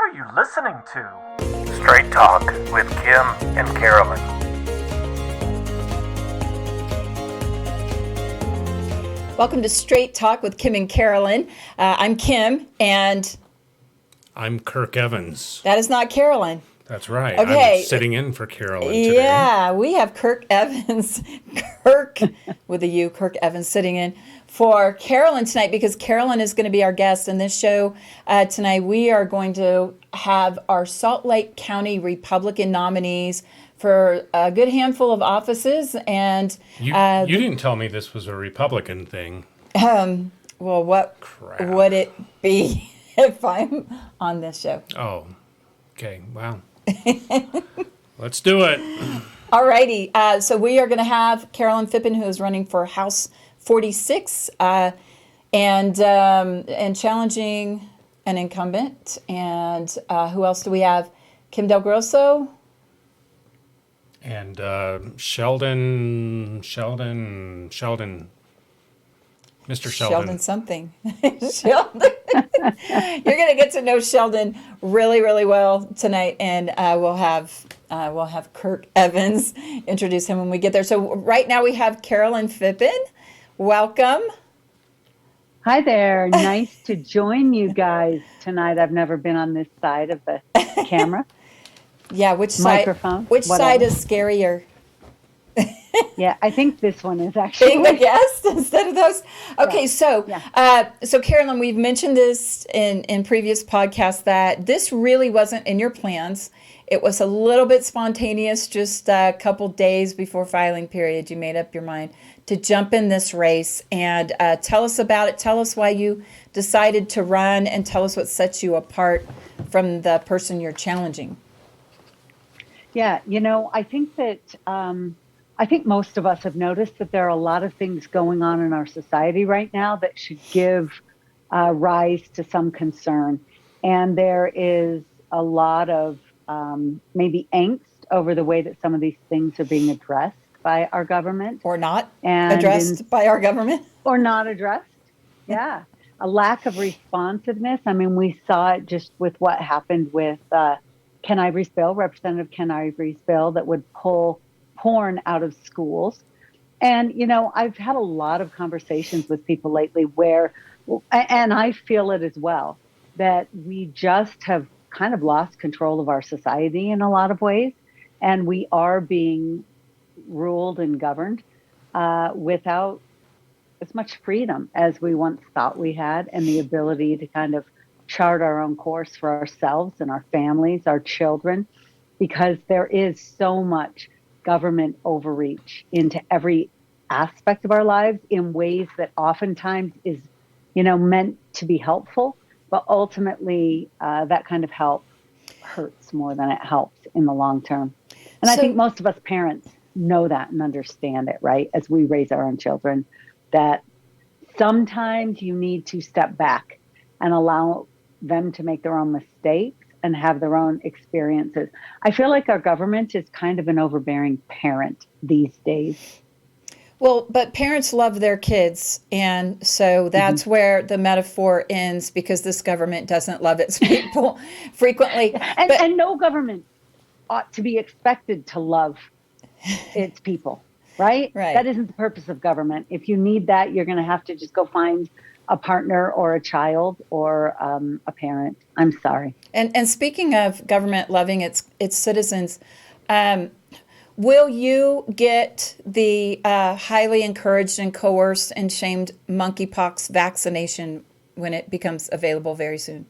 are you listening to? Straight Talk with Kim and Carolyn. Welcome to Straight Talk with Kim and Carolyn. I'm Kim, and I'm Kurk Evans. that is not Carolyn. That's right. Okay. I'm sitting in for Carolyn today. Yeah, we have Kurk Evans, Kurk with a U, Kurk Evans sitting in for Carolyn tonight because Carolyn is going to be our guest in this show tonight. We are going to have our Salt Lake County Republican nominees for a good handful of offices. And You didn't tell me this was a Republican thing. well, what Crap. would it be if I'm on this show? Oh, okay. Wow. Let's do it. All righty. So we are going to have Carolyn Phippen, who is running for House 46 and challenging an incumbent. And who else do we have? Kim DelGrosso. And Sheldon. Mr. Sheldon. Sheldon something. Sheldon. You're going to get to know Sheldon really, really well tonight, and we'll have Kurk Evans introduce him when we get there. So right now we have Carolyn Phippen. Welcome. Hi there. Nice to join you guys tonight. I've never been on this side of the camera. Yeah, which Microphone, side? Which whatever. side is scarier? Yeah, I think this one is actually. Being the guest instead of those. Okay, Yeah. so so Carolyn, we've mentioned this in previous podcasts that this really wasn't in your plans. It was a little bit spontaneous. Just a couple days before filing period, you made up your mind to jump in this race and tell us about it. Tell us why you decided to run, and tell us what sets you apart from the person you're challenging. Yeah, I think that I think most of us have noticed that there are a lot of things going on in our society right now that should give rise to some concern. And there is a lot of maybe angst over the way that some of these things are being addressed by our government. Or not And addressed by our government. Or not addressed. Yeah. A lack of responsiveness. I mean, we saw it just with what happened with Ken Ivory's bill, Representative Ken Ivory's bill that would pull porn out of schools. And, I've had a lot of conversations with people lately where, and I feel it as well, that we just have kind of lost control of our society in a lot of ways. And we are being ruled and governed without as much freedom as we once thought we had, and the ability to kind of chart our own course for ourselves and our families, our children, because there is so much government overreach into every aspect of our lives in ways that oftentimes is, meant to be helpful, but ultimately that kind of help hurts more than it helps in the long term. And I think most of us parents know that and understand it, right? As we raise our own children, that sometimes you need to step back and allow them to make their own mistakes and have their own experiences. I feel like our government is kind of an overbearing parent these days. Well, but parents love their kids, and so that's where the metaphor ends, because this government doesn't love its people frequently. And no government ought to be expected to love its people, right? Right. That isn't the purpose of government. If you need that, you're going to have to just go find a partner or a child or a parent. I'm sorry. And speaking of government loving its citizens, will you get the highly encouraged and coerced and shamed monkeypox vaccination when it becomes available very soon?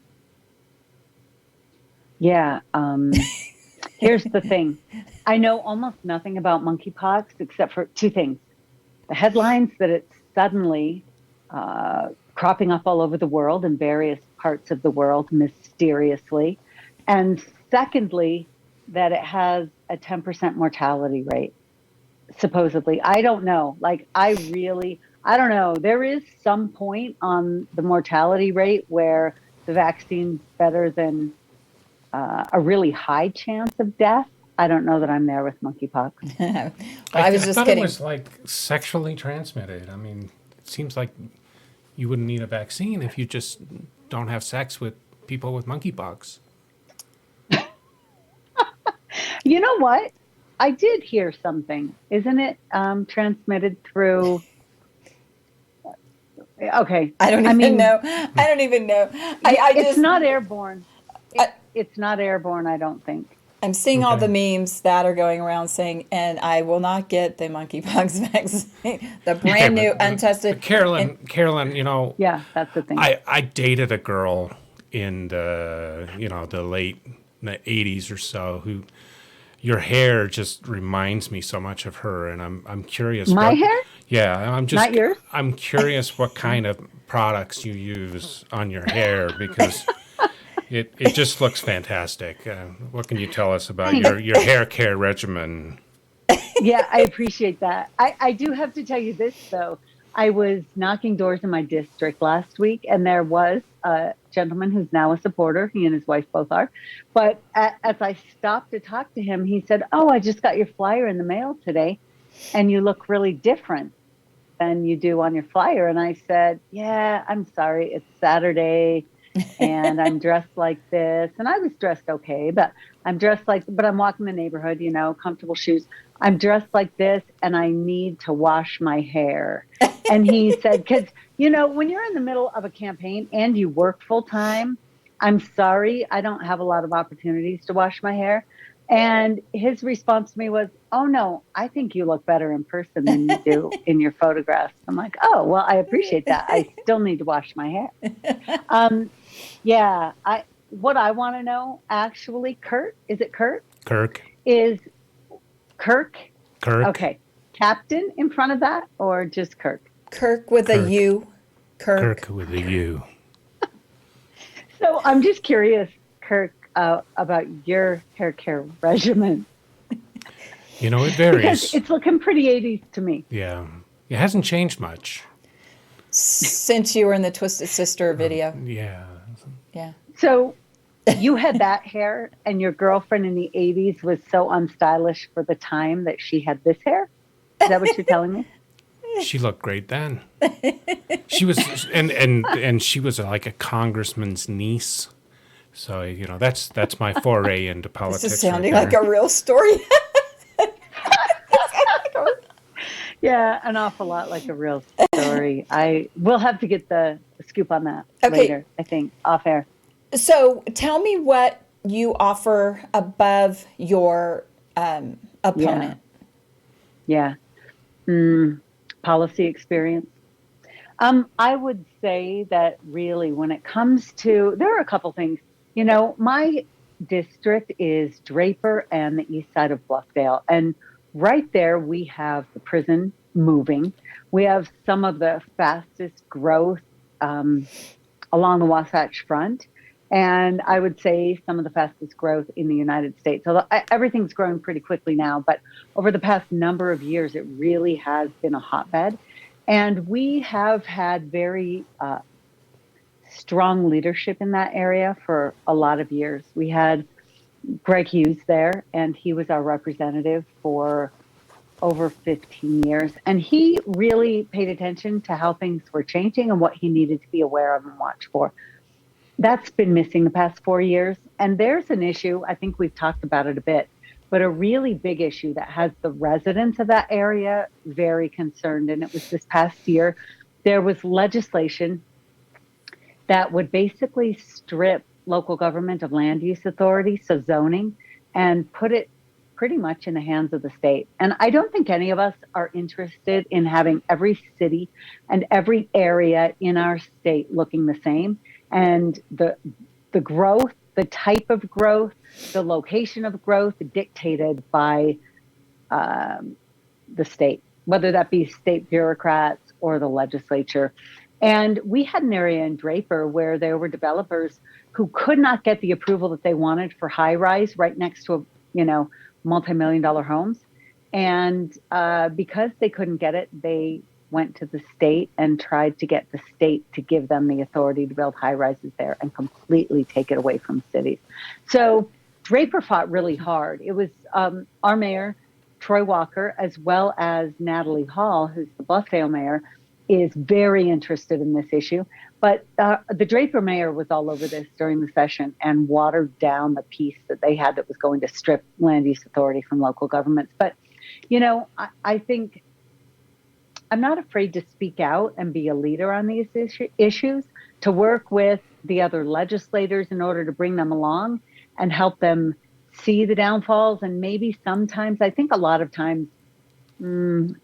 Yeah. Here's the thing. I know almost nothing about monkeypox except for two things. The headlines that it's suddenly cropping up all over the world in various parts of the world mysteriously. And secondly, that it has a 10% mortality rate, supposedly. I don't know. I don't know. There is some point on the mortality rate where the vaccine's better than a really high chance of death. I don't know that I'm there with monkeypox. I was just thought kidding. it was like sexually transmitted. I mean, it seems like you wouldn't need a vaccine if you just don't have sex with people with monkeypox. You know what? I did hear something. Isn't it transmitted through? Okay. I don't even know. I don't even know. It's not airborne. I- It's not airborne, I don't think. I'm seeing all the Okay. memes that are going around saying, and I will not get the monkeypox vaccine, the Okay, brand new, but untested. Carolyn, Yeah, that's the thing. I dated a girl in the late 80s or so who your hair just reminds me so much of her, and I'm curious My what hair? yeah, Not yours? I'm curious what kind of products you use on your hair because it just looks fantastic. What can you tell us about your hair care regimen? Yeah, I appreciate that. I do have to tell you this, though. I was knocking doors in my district last week, and there was a gentleman who's now a supporter. He and his wife both are. But as I stopped to talk to him, he said, "Oh, I just got your flyer in the mail today, and you look really different than you do on your flyer." And I said, "Yeah, I'm sorry. It's Saturday and I'm dressed like this." And I was dressed okay, but but I'm walking the neighborhood, comfortable shoes. I'm dressed like this and I need to wash my hair. And he said, because, when you're in the middle of a campaign and you work full time, I'm sorry, I don't have a lot of opportunities to wash my hair. And his response to me was, "Oh, no, I think you look better in person than you do in your photographs." I'm like, "Oh, well, I appreciate that. I still need to wash my hair." Yeah, what I want to know, actually, Kurt, is it Kurt? Kirk, Is Kirk, Kirk, okay, captain in front of that or just Kirk? Kirk with a Kirk. U. Kirk. Kirk with a U. So I'm just curious, Kirk, about your hair care regimen It because varies. it's looking pretty 80s to me. Yeah, it hasn't changed much. Since you were in the Twisted Sister video. Yeah. Yeah. So you had that hair and your girlfriend in the 80s was so unstylish for the time that she had this hair? Is that what you're telling me? She looked great then. She was, and she was like a congressman's niece. So that's my foray into politics. This is sounding right like a real story. Yeah, an awful lot like a real story. I will have to get the scoop on that Okay. later, I think, off air. So tell me what you offer above your opponent. Yeah. Policy experience. I would say that really when it comes to, there are a couple things. My district is Draper and the east side of Bluffdale. And right there, we have the prison moving. We have some of the fastest growth along the Wasatch Front. And I would say some of the fastest growth in the United States. Although everything's growing pretty quickly now, but over the past number of years, it really has been a hotbed. And we have had very strong leadership in that area for a lot of years. We had Greg Hughes there, and he was our representative for over 15 years. And he really paid attention to how things were changing and what he needed to be aware of and watch for. That's been missing the past 4 years. And there's an issue, I think we've talked about it a bit, but a really big issue that has the residents of that area very concerned. And it was this past year, there was legislation that would basically strip local government of land use authority, so zoning, and put it pretty much in the hands of the state. And I don't think any of us are interested in having every city and every area in our state looking the same. And the growth, the type of growth, the location of growth dictated by the state, whether that be state bureaucrats or the legislature. And we had an area in Draper where there were developers who could not get the approval that they wanted for high rise right next to, multi-million-dollar homes. And because they couldn't get it, they went to the state and tried to get the state to give them the authority to build high rises there and completely take it away from cities. So Draper fought really hard. It was our mayor, Troy Walker, as well as Natalie Hall, who's the Bluffdale mayor. is very interested in this issue. But the Draper mayor was all over this during the session and watered down the piece that they had that was going to strip land use authority from local governments. But, I think I'm not afraid to speak out and be a leader on these issues, to work with the other legislators in order to bring them along and help them see the downfalls. And maybe sometimes, I think a lot of times,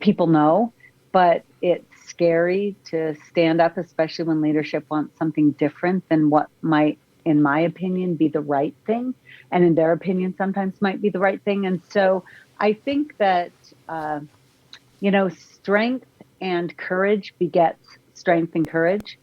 people know, but it's scary to stand up, especially when leadership wants something different than what might, in my opinion, be the right thing. And in their opinion, sometimes might be the right thing. And so I think that, strength and courage begets strength and courage,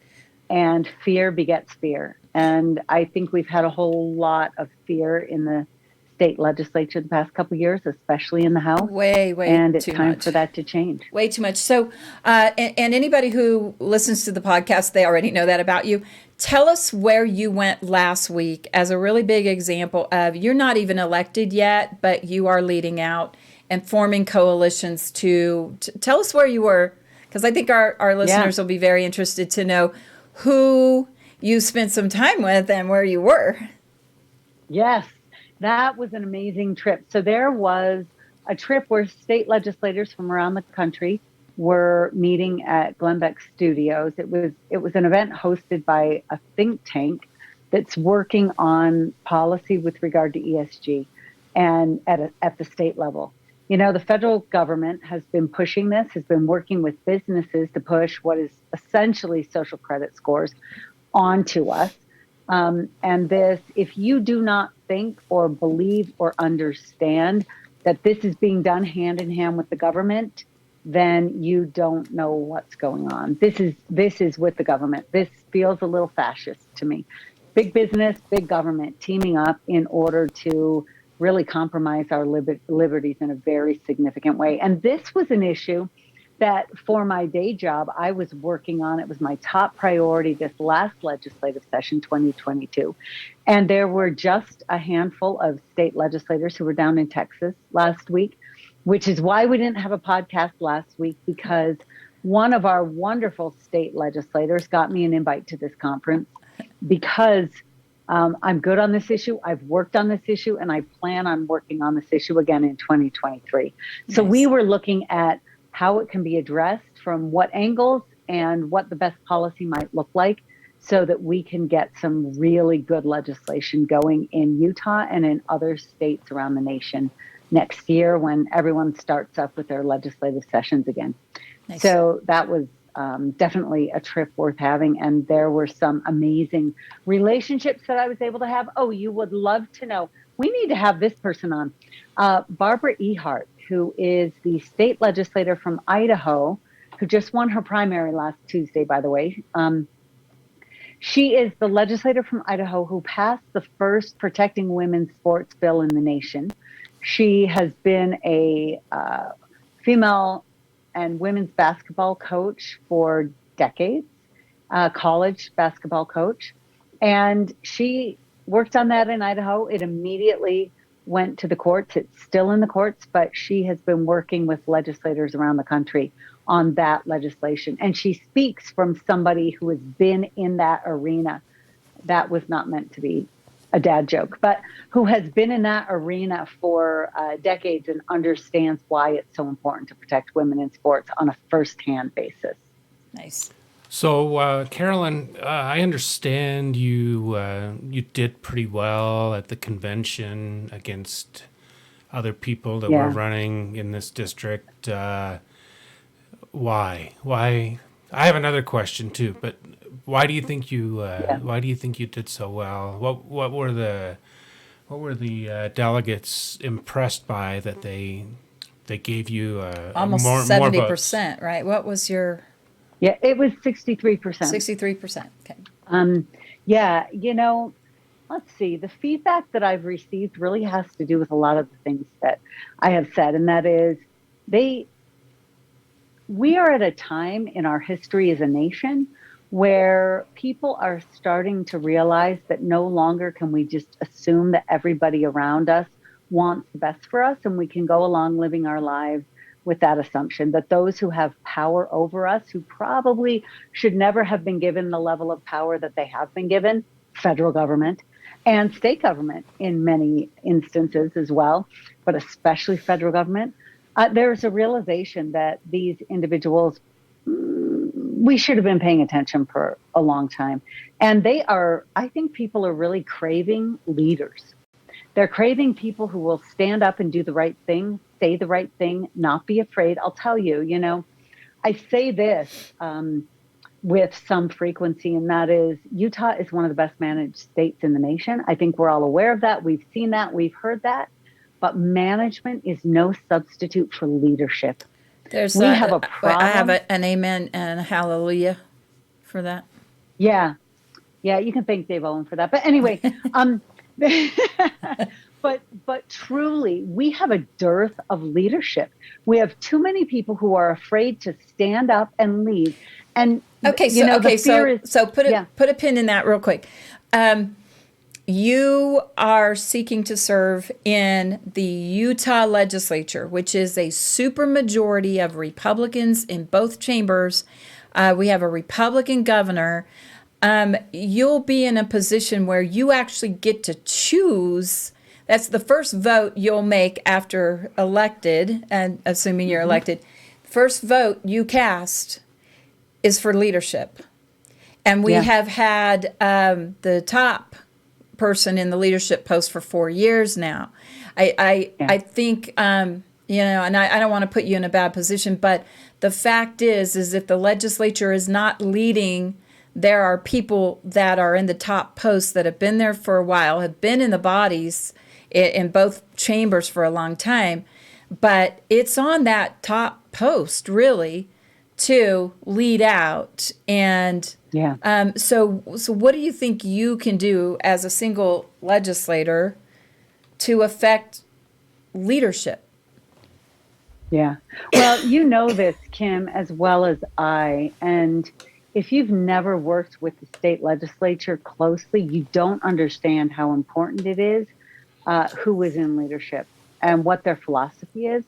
and fear begets fear. And I think we've had a whole lot of fear in the state legislature the past couple of years, especially in the House. Way and it's too time much for that to change. Way too much. So, and anybody who listens to the podcast, they already know that about you. Tell us where you went last week as a really big example of you're not even elected yet, but you are leading out and forming coalitions to tell us where you were, because I think our listeners will be very interested to know who you spent some time with and where you were. Yes, that was an amazing trip. So there was a trip where state legislators from around the country were meeting at Glenbeck Studios. It was an event hosted by a think tank that's working on policy with regard to ESG and at the state level. The federal government has been pushing this, has been working with businesses to push what is essentially social credit scores onto us. And this, if you do not think or believe or understand that this is being done hand in hand with the government, then you don't know what's going on. This is with the government. This feels a little fascist to me. Big business, big government teaming up in order to really compromise our liberties in a very significant way. And this was an issue that for my day job, I was working on. It was my top priority this last legislative session, 2022. And there were just a handful of state legislators who were down in Texas last week, which is why we didn't have a podcast last week, because one of our wonderful state legislators got me an invite to this conference because I'm good on this issue. I've worked on this issue, and I plan on working on this issue again in 2023. So we were looking at how it can be addressed, from what angles, and what the best policy might look like, so that we can get some really good legislation going in Utah and in other states around the nation next year when everyone starts up with their legislative sessions again. Nice. So that was definitely a trip worth having. And there were some amazing relationships that I was able to have. Oh, you would love to know. We need to have this person on. Barbara Ehart, who is the state legislator from Idaho, who just won her primary last Tuesday, by the way. She is the legislator from Idaho who passed the first protecting women's sports bill in the nation. She has been a female and women's basketball coach for decades, college basketball coach. And she worked on that in Idaho. It immediately went to the courts. It's still in the courts, but she has been working with legislators around the country on that legislation. And she speaks from somebody who has been in that arena. That was not meant to be a dad joke, but who has been in that arena for decades and understands why it's so important to protect women in sports on a firsthand basis. Nice. So, Carolyn, I understand you did pretty well at the convention against other people that were running in this district. Why? I have another question too, but why do you think you did so well? What were the delegates impressed by that they gave you almost more 70%, right? What was your? Yeah, it was 63%. 63%. Okay. Let's see. The feedback that I've received really has to do with a lot of the things that I have said, and that is we are at a time in our history as a nation where people are starting to realize that no longer can we just assume that everybody around us wants the best for us and we can go along living our lives with that assumption that those who have power over us, who probably should never have been given the level of power that they have been given, federal government and state government in many instances as well, but especially federal government, there's a realization that these individuals, we should have been paying attention for a long time. And I think people are really craving leaders. They're craving people who will stand up and do the right thing, say the right thing, not be afraid. I'll tell you, I say this with some frequency, and that is Utah is one of the best managed states in the nation. I think we're all aware of that. We've seen that. We've heard that. But management is no substitute for leadership. We have a problem. I have an amen and a hallelujah for that. Yeah, you can thank Dave Owen for that. But anyway, but truly, we have a dearth of leadership. We have too many people who are afraid to stand up and lead. And so put a pin in that real quick. You are seeking to serve in the Utah legislature, which is a supermajority of Republicans in both chambers. We have a Republican governor. You'll be in a position where you actually get to choose. That's the first vote you'll make after elected, and assuming you're elected. First vote you cast is for leadership. And we have had the top person in the leadership post for 4 years now. I think, and I don't want to put you in a bad position, but the fact is if the legislature is not leading, there are people that are in the top posts that have been there for a while, have been in the bodies in both chambers for a long time, but it's on that top post really to lead out. And so what do you think you can do as a single legislator to affect leadership? Yeah. Well, you know this, Kim, as well as I. And if you've never worked with the state legislature closely, you don't understand how important it is who is in leadership and what their philosophy is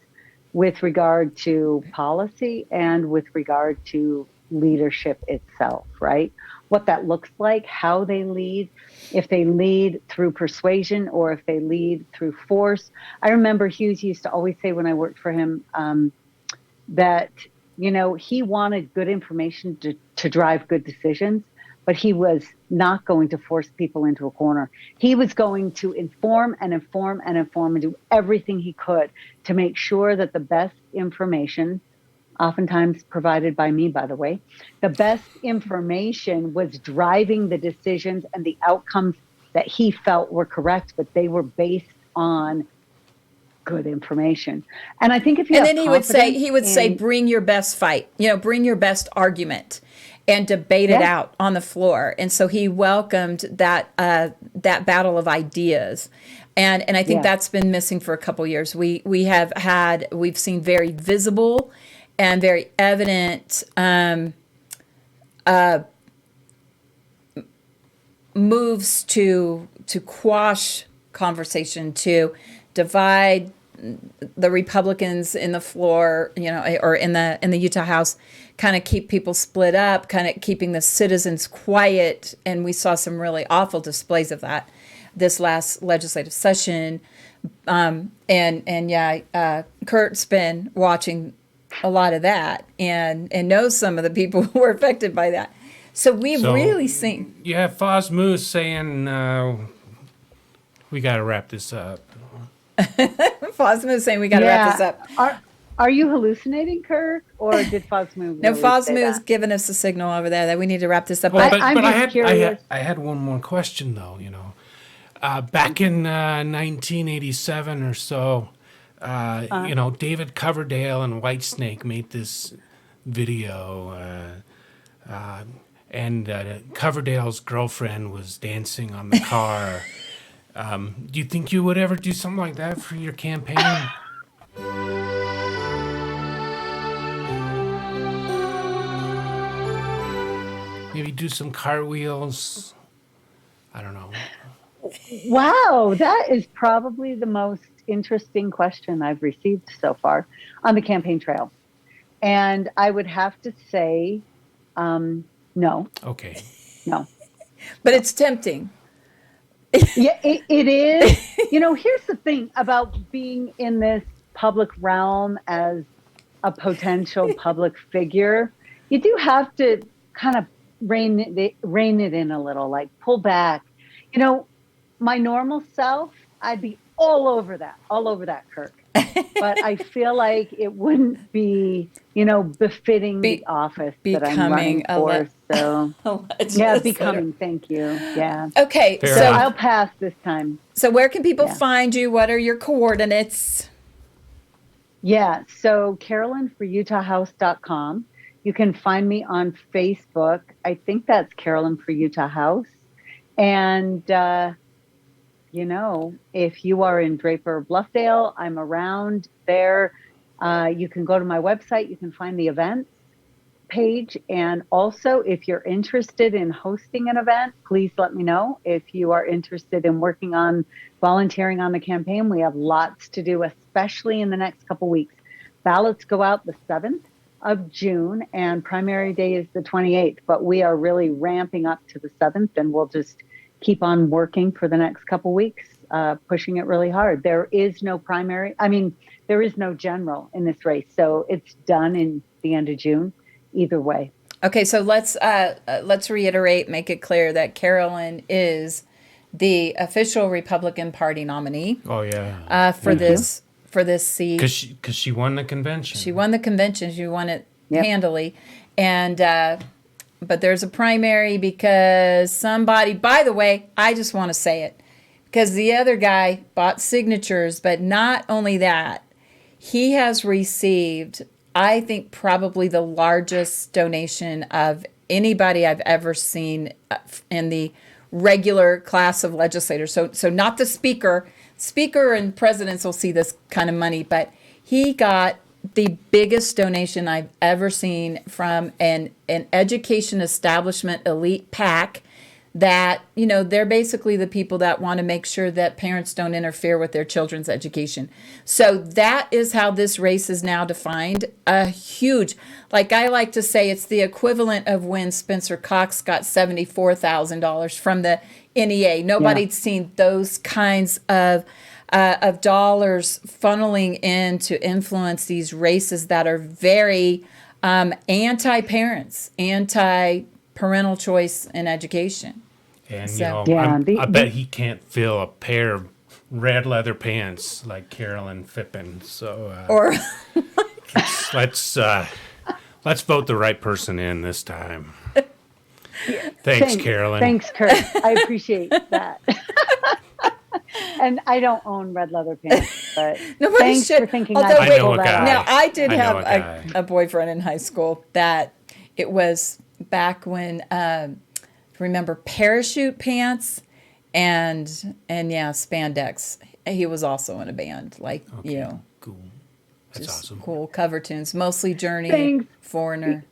with regard to policy and with regard to leadership itself, right? What that looks like, how they lead, if they lead through persuasion or if they lead through force. I remember Hughes used to always say when I worked for him that, he wanted good information to drive good decisions, but he was not going to force people into a corner. He was going to inform and inform and inform and do everything he could to make sure that the best information, oftentimes provided by me, by the way, the best information was driving the decisions and the outcomes that he felt were correct, but they were based on good information. And I think if you and then he would say, bring your best fight, bring your best argument and debate it out on the floor. And so he welcomed that battle of ideas. And I think that's been missing for a couple years. We've seen very visible and very evident moves to quash conversation, to divide the Republicans in the floor, or in the Utah House, kind of keep people split up, kind of keeping the citizens quiet. And we saw some really awful displays of that this last legislative session. Kurt's been watching a lot of that and knows some of the people who were affected by that. So we've really seen. You have Foz Moose saying, we got to wrap this up. Foz Moose saying we got to wrap this up. Are you hallucinating, Kirk, or did Foz Moose? No, Foz Moose giving us a signal over there that we need to wrap this up. Well, but I had one more question though. Back in 1987 or so, David Coverdale and Whitesnake made this video, and Coverdale's girlfriend was dancing on the car. Do you think you would ever do something like that for your campaign? Maybe do some cartwheels. I don't know. Wow, that is probably the most interesting question I've received so far on the campaign trail. And I would have to say, no. Okay. No. But it's tempting. Yeah, it is. Here's the thing about being in this public realm as a potential public figure. You do have to kind of rein it in a little, like pull back. My normal self, I'd be all over that, Kirk. But I feel like it wouldn't be, befitting the office that I'm running for. So, yeah, becoming. Thank you. Yeah. Okay. Fair so enough. I'll pass this time. So where can people find you? What are your coordinates? Yeah. So CarolynForUtahHouse.com. You can find me on Facebook. I think that's Carolyn for Utah House. And, if you are in Draper or Bluffdale, I'm around there. You can go to my website. You can find the events page. And also, if you're interested in hosting an event, please let me know. If you are interested in working on volunteering on the campaign, we have lots to do, especially in the next couple weeks. Ballots go out the 7th of June and primary day is the 28th, but we are really ramping up to the 7th and we'll just keep on working for the next couple weeks, pushing it really hard. There is no primary. There is no general in this race. So it's done in the end of June, either way. Okay, so let's reiterate, make it clear that Carolyn is the official Republican Party nominee. Oh yeah. For this seat. Because she won the convention. She won the convention. She won it handily, and but there's a primary because somebody. By the way, I just want to say it because the other guy bought signatures, but not only that, he has received, I think, probably the largest donation of anybody I've ever seen in the regular class of legislators. So not the speaker. Speaker and presidents will see this kind of money, but he got the biggest donation I've ever seen from an education establishment elite PAC that, they're basically the people that want to make sure that parents don't interfere with their children's education. So that is how this race is now defined. A huge, like I like to say, it's the equivalent of when Spencer Cox got $74,000 from the NEA. Nobody's seen those kinds of dollars funneling in to influence these races that are very anti-parents, anti-parental choice in education. And, So- I bet he can't fill a pair of red leather pants like Carolyn Phippen. So Or let's vote the right person in this time. Thanks, Carolyn. Thanks, Kurt. I appreciate that. And I don't own red leather pants, but Nobody thanks should. for thinking Although, I I know pull a that guy. out. Now, I did I know have a guy. a boyfriend in high school that it was back when, remember parachute pants and spandex. He was also in a band, Cool. That's just awesome. cool cover tunes, mostly Journey, Thanks. Foreigner.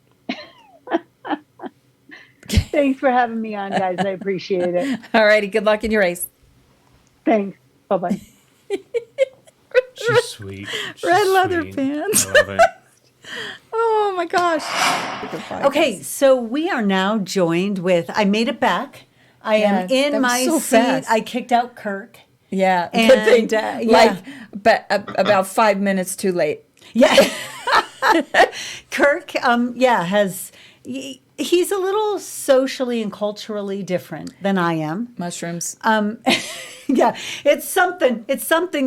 Thanks for having me on, guys. I appreciate it. All righty, good luck in your race. Thanks. Bye-bye. She's sweet. She's Red leather sweet. pants. I love it. Oh my gosh. Okay, so we are now joined with, I made it back. I am that in was my so seat. fast. I kicked out Kirk. Yeah, And, good thing. yeah. But about 5 minutes too late. Yeah. Kirk, he's a little socially and culturally different than I am. Mushrooms. Yeah, it's something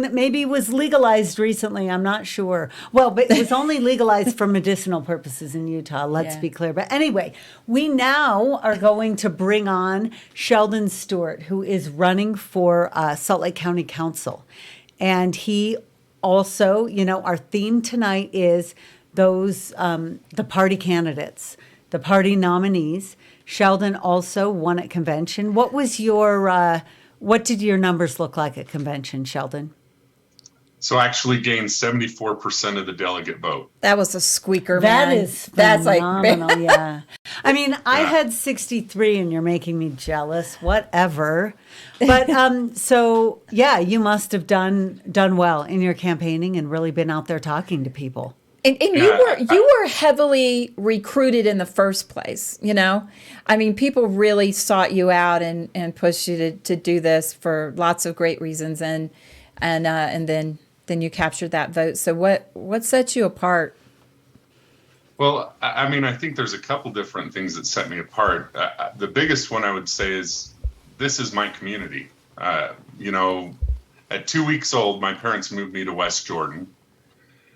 that maybe was legalized recently. I'm not sure. Well, but it was only legalized for medicinal purposes in Utah. Let's Yeah. be clear. But anyway, we now are going to bring on Sheldon Stewart, who is running for Salt Lake County Council. And he also, our theme tonight is those, the party candidates, the party nominees. Sheldon also won at convention. What was your, what did your numbers look like at convention, Sheldon? So actually gained 74% of the delegate vote. That was a squeaker, That man. is That's like phenomenal. Yeah. I mean, I Yeah. had 63 and you're making me jealous. Whatever. But so yeah, you must have done well in your campaigning and really been out there talking to people. And Yeah, you were heavily recruited in the first place, you know? I mean, people really sought you out and pushed you to do this for lots of great reasons, and then you captured that vote. So what set you apart? Well, I mean, I think there's a couple different things that set me apart. The biggest one I would say is this is my community. You know, at 2 weeks old, my parents moved me to West Jordan.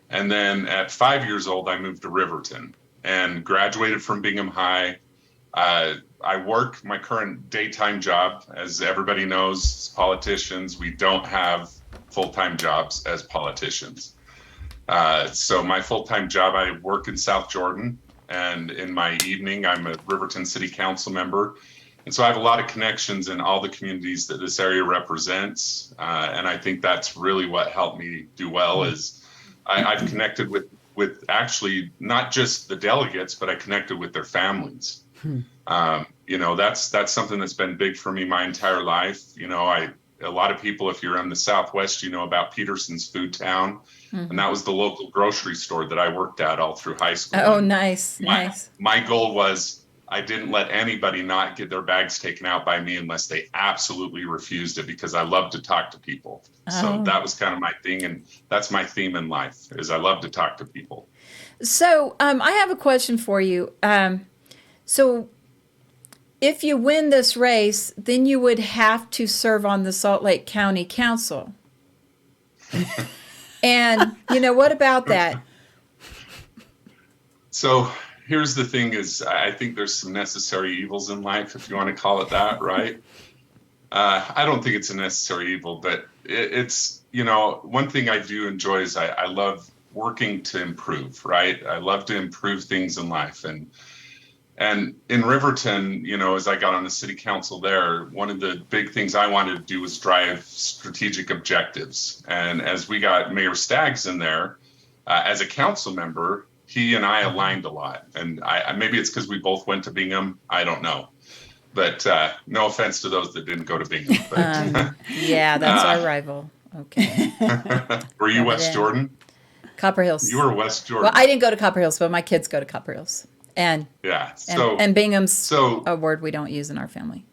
And then at 5 years old, I moved to Riverton and graduated from Bingham High. I work my current daytime job. As everybody knows, as politicians, we don't have full-time jobs as politicians. So my full-time job, I work in South Jordan, and in my evening, I'm a Riverton City Council member. And so I have a lot of connections in all the communities that this area represents. And I think that's really what helped me do well is I've connected with actually not just the delegates, but I connected with their families. You know, that's something that's been big for me my entire life. You know, a lot of people, if you're in the Southwest, you know about Peterson's Food Town. And that was the local grocery store that I worked at all through high school. Oh, nice. Nice. My goal was I didn't let anybody not get their bags taken out by me unless they absolutely refused it, because I love to talk to people. So that was kind of my thing. And that's my theme in life is I love to talk to people. So I have a question for you. So if you win this race, then you would have to serve on the Salt Lake County Council. And, you know, what about that? So here's the thing is I think there's some necessary evils in life, if you want to call it that, right? I don't think it's a necessary evil, but it's, you know, one thing I do enjoy is I love working to improve, right? I love to improve things in life. And in Riverton, you know, as I got on the city council there, one of the big things I wanted to do was drive strategic objectives. And as we got Mayor Staggs in there, as a council member, he and I aligned a lot. And maybe it's because we both went to Bingham. I don't know. But no offense to those that didn't go to Bingham. But, Yeah, that's our rival. Okay. were you West Jordan? Copper Hills. You were West Jordan. Well, I didn't go to Copper Hills, but my kids go to Copper Hills. And yeah. and Bingham's so a word we don't use in our family.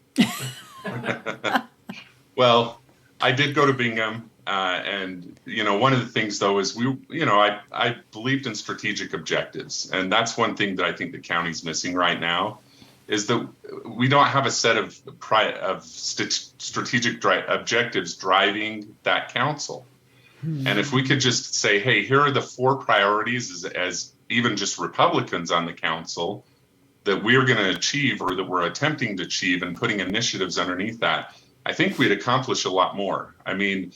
Well, I did go to Bingham, and you know, one of the things though is I believed in strategic objectives, and that's one thing that I think the county's missing right now, is that we don't have a set of strategic objectives driving that council. And if we could just say, hey, here are the 4 priorities as even just Republicans on the council that we're going to achieve or that we're attempting to achieve, and putting initiatives underneath that, I think we'd accomplish a lot more. I mean,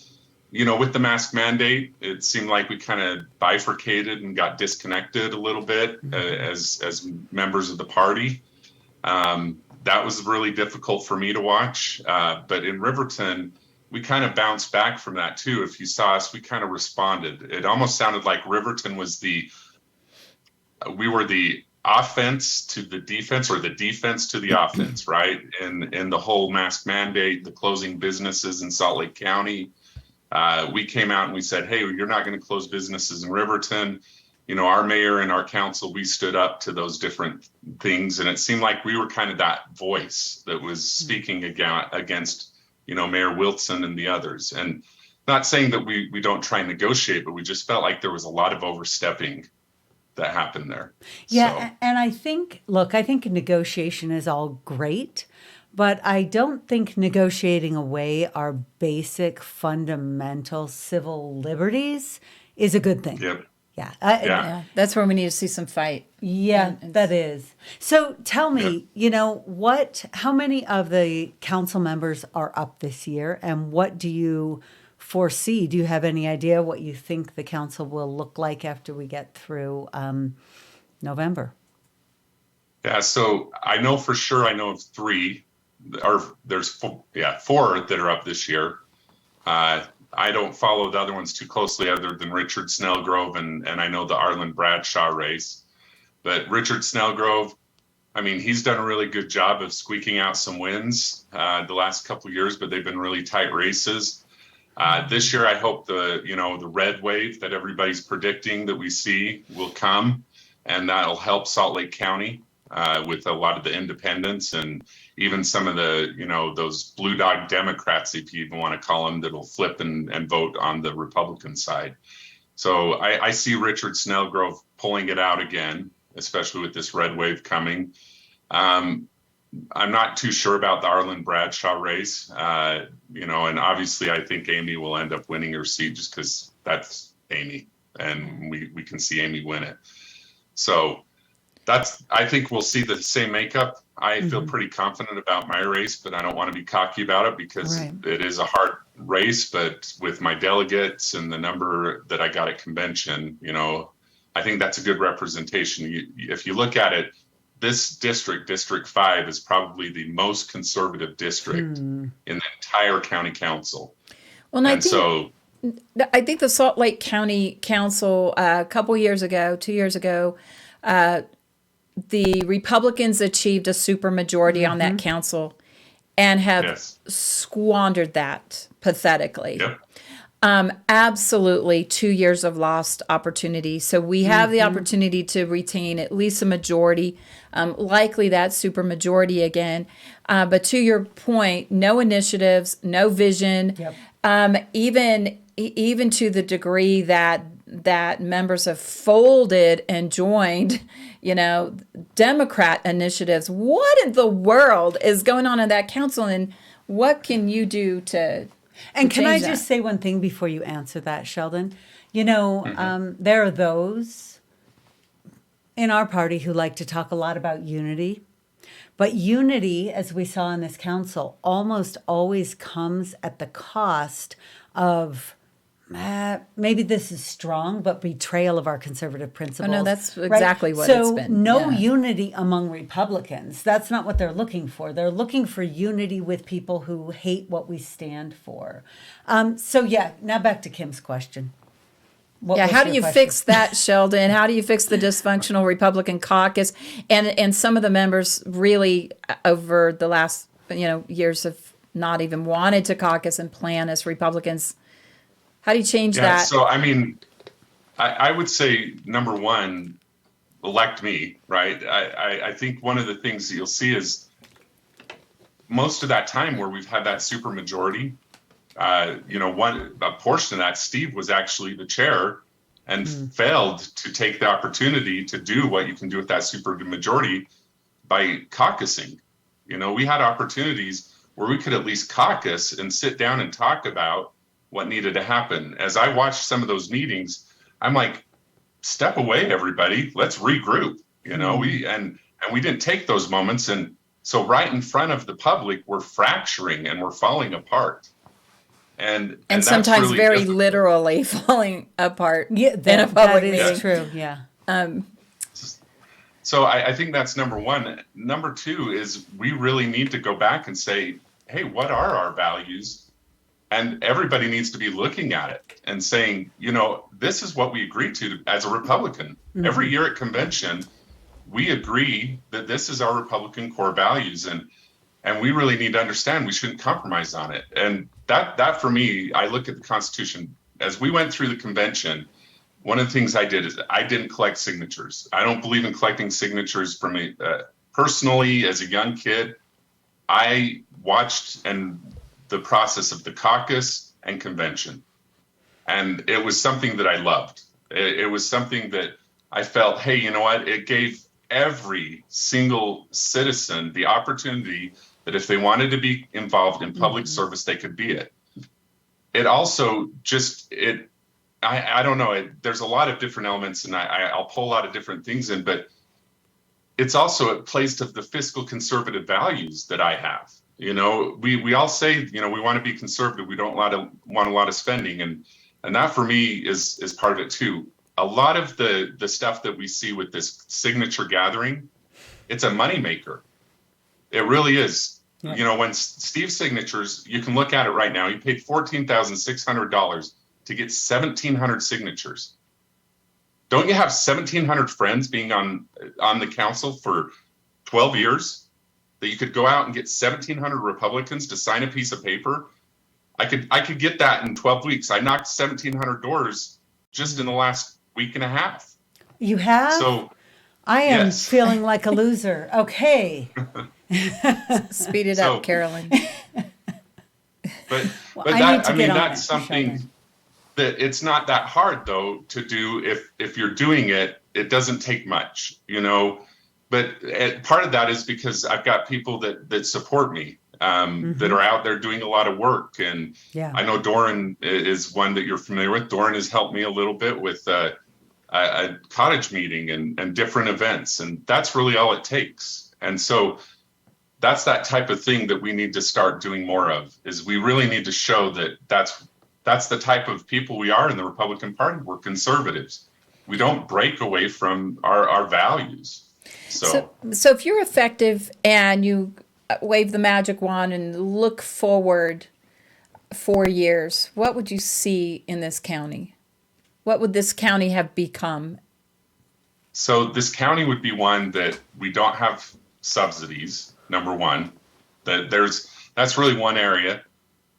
you know, with the mask mandate, it seemed like we kind of bifurcated and got disconnected a little bit as members of the party. That was really difficult for me to watch. But in Riverton, we kind of bounced back from that too. If you saw us, we kind of responded. It almost sounded like Riverton was we were the offense to the defense, or the defense to the offense, right? In the whole mask mandate, the closing businesses in Salt Lake County, we came out and we said, hey, you're not going to close businesses in Riverton. You know, our mayor and our council, we stood up to those different things. And it seemed like we were kind of that voice that was speaking against, you know, Mayor Wilson and the others. And not saying that we don't try and negotiate, but we just felt like there was a lot of overstepping that happened there. Yeah, So, and I think negotiation is all great, but I don't think negotiating away our basic fundamental civil liberties is a good thing. yep. Yeah. Yeah, that's where we need to see some fight. Yeah, that is. So tell me, you know, how many of the council members are up this year, and what do you foresee? Do you have any idea what you think the council will look like after we get through November? Yeah, so I know for sure, I know of 3, or there's 4 that are up this year. I I don't follow the other ones too closely other than Richard Snellgrove and I know the Arlen Bradshaw race. But Richard Snellgrove, I mean, he's done a really good job of squeaking out some wins the last couple of years, but they've been really tight races. This year, I hope the red wave that everybody's predicting that we see will come, and that'll help Salt Lake County with a lot of the independents and even some of the, those blue dog Democrats, if you even want to call them, that'll flip and vote on the Republican side. So I see Richard Snellgrove pulling it out again, especially with this red wave coming. I'm not too sure about the Arlen Bradshaw race, and obviously I think Amy will end up winning her seat just because that's Amy, and we can see Amy win it. So I think we'll see the same makeup. I feel pretty confident about my race, but I don't want to be cocky about it because it is a hard race. But with my delegates and the number that I got at convention, I think that's a good representation. If you look at it, this district, District 5, is probably the most conservative district in the entire county council. Well, I think the Salt Lake County Council a couple years ago, 2 years ago, the Republicans achieved a supermajority on that council and have squandered that pathetically. Yep. Absolutely 2 years of lost opportunity. So we have the opportunity to retain at least a majority, likely that supermajority again. But to your point, no initiatives, no vision, even to the degree that members have folded and joined, Democrat initiatives. What in the world is going on in that council, and what can you do to And can I that? just say one thing before you answer that, Sheldon? There are those in our party who like to talk a lot about unity. But unity, as we saw in this council, almost always comes at the cost of, maybe this is strong, but betrayal of our conservative principles. Oh, no, that's exactly what so it's been. No unity among Republicans. That's not what they're looking for. They're looking for unity with people who hate what we stand for. Now back to Kim's question. How do you fix that, Sheldon? How do you fix the dysfunctional Republican caucus? And some of the members really over the last years have not even wanted to caucus and plan as Republicans. How do you change that? So, I would say, number one, elect me, right? I think one of the things that you'll see is most of that time where we've had that super majority, a portion of that, Steve was actually the chair and failed to take the opportunity to do what you can do with that super majority by caucusing. We had opportunities where we could at least caucus and sit down and talk about what needed to happen. As I watched some of those meetings, I'm like, step away, everybody. Let's regroup. We didn't take those moments. And so right in front of the public, we're fracturing and we're falling apart. And sometimes really very literally falling apart. Yeah, that is true. Yeah. So I think that's number one. Number two is we really need to go back and say, hey, what are our values? And everybody needs to be looking at it and saying, this is what we agreed to as a Republican. Every year at convention, we agree that this is our Republican core values. And we really need to understand we shouldn't compromise on it. And that for me, I look at the Constitution. As we went through the convention, one of the things I did is I didn't collect signatures. I don't believe in collecting signatures from me. Personally, as a young kid, I watched the process of the caucus and convention. And it was something that I loved. It was something that I felt, hey, you know what? It gave every single citizen the opportunity that if they wanted to be involved in public service, they could be it. It also I don't know, there's a lot of different elements and I'll pull a lot of different things in, but it plays to the fiscal conservative values that I have. We all say, we want to be conservative. We don't want a lot of spending. And that for me is part of it too. A lot of the stuff that we see with this signature gathering, it's a moneymaker. It really is. You know, when Steve's signatures, you can look at it right now. He paid $14,600 to get 1,700 signatures. Don't you have 1,700 friends being on the council for 12 years that you could go out and get 1,700 Republicans to sign a piece of paper? I could get that in 12 weeks. I knocked 1,700 doors just in the last week and a half. You have? So I am yes. feeling like a loser. Okay. Speed it So- up, Carolyn. But I need to get on that's it, something Sheldon. that it's not that hard though to do. If you're doing it, it doesn't take much, you know. But part of that is because I've got people that support me, that are out there doing a lot of work. And Yeah. I know Doran is one that you're familiar with. Doran has helped me a little bit with a cottage meeting and different events, and that's really all it takes. And so that's that type of thing that we need to start doing more of. Is we really need to show that that's the type of people we are in the Republican Party. We're conservatives. We don't break away from our values. So So if you're effective and you wave the magic wand and look forward 4 years, what would you see in this county? What would this county have become? So this county would be one that we don't have subsidies, number one. That's really one area.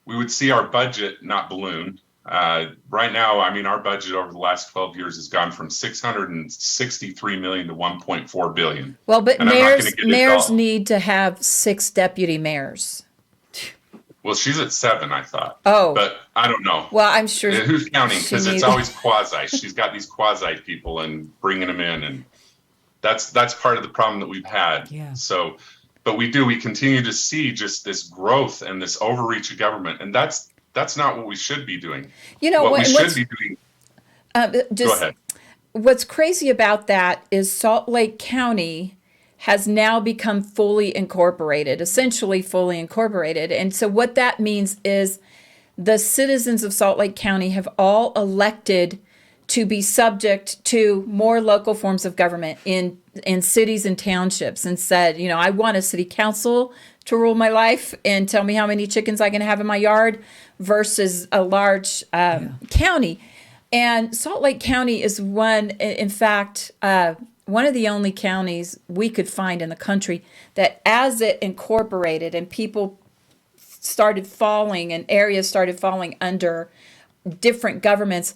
We would see our budget not balloon. Right now, I mean, our budget over the last 12 years has gone from $663 million to $1.4 billion. Well, but And I'm not gonna get into mayors all- need to have 6 deputy mayors. Well, she's at 7, I thought. Oh. But I don't know. Well, I'm sure. Who's counting? she Because it's needs- always quasi. She's got these quasi people and bringing them in, and that's part of the problem that we've had. Yeah. So, but we continue to see just this growth and this overreach of government, and that's not what we should be doing. You know, what we what's- should be doing. Just, Go ahead. What's crazy about that is Salt Lake County has now become fully incorporated, essentially fully incorporated. And so what that means is the citizens of Salt Lake County have all elected to be subject to more local forms of government in cities and townships, and said, you know, I want a city council to rule my life and tell me how many chickens I can have in my yard versus a large county. And Salt Lake County is one, in fact, one of the only counties we could find in the country that, as it incorporated and people started falling and areas started falling under different governments,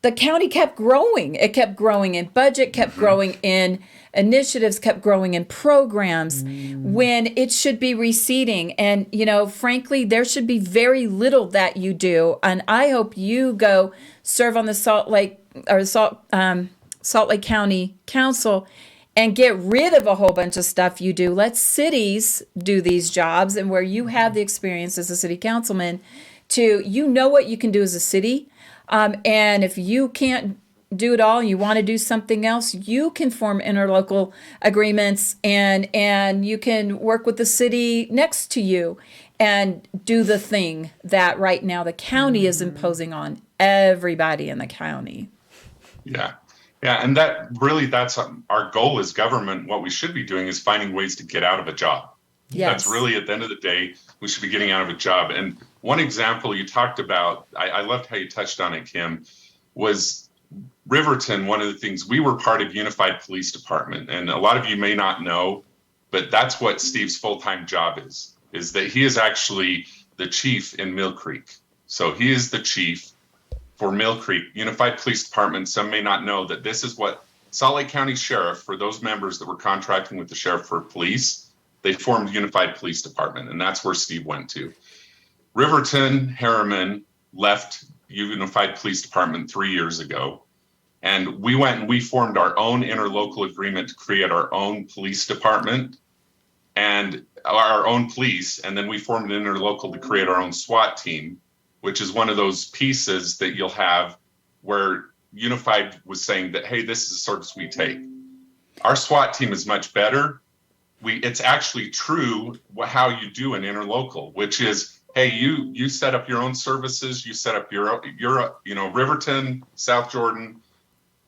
the county kept growing. It kept growing in budget, kept growing in initiatives, kept growing in programs when it should be receding. And, you know, frankly, there should be very little that you do. And I hope you go serve on the Salt Lake County Council and get rid of a whole bunch of stuff you do. Let cities do these jobs, and where you have the experience as a city councilman you know what you can do as a city. And if you can't do it all, you want to do something else, you can form interlocal agreements and you can work with the city next to you and do the thing that right now the county is imposing on everybody in the county. Yeah. Yeah. And that's our goal as government. What we should be doing is finding ways to get out of a job. Yes. That's really, at the end of the day, we should be getting out of a job. And one example you talked about, I loved how you touched on it, Kim, was Riverton. One of the things, we were part of Unified Police Department. And a lot of you may not know, but that's what Steve's full-time job is that he is actually the chief in Mill Creek. So he is the chief for Mill Creek Unified Police Department. Some may not know that this is what Salt Lake County Sheriff, for those members that were contracting with the sheriff for police, they formed Unified Police Department, and that's where Steve went to. Riverton Harriman left Unified Police Department 3 years ago, and we went and we formed our own interlocal agreement to create our own police department and our own police, and then we formed an interlocal to create our own SWAT team, which is one of those pieces that you'll have where Unified was saying that, hey, this is the service we take. Our SWAT team is much better. It's actually true how you do an interlocal, which is, hey, you set up your own services, you set up your Riverton, South Jordan,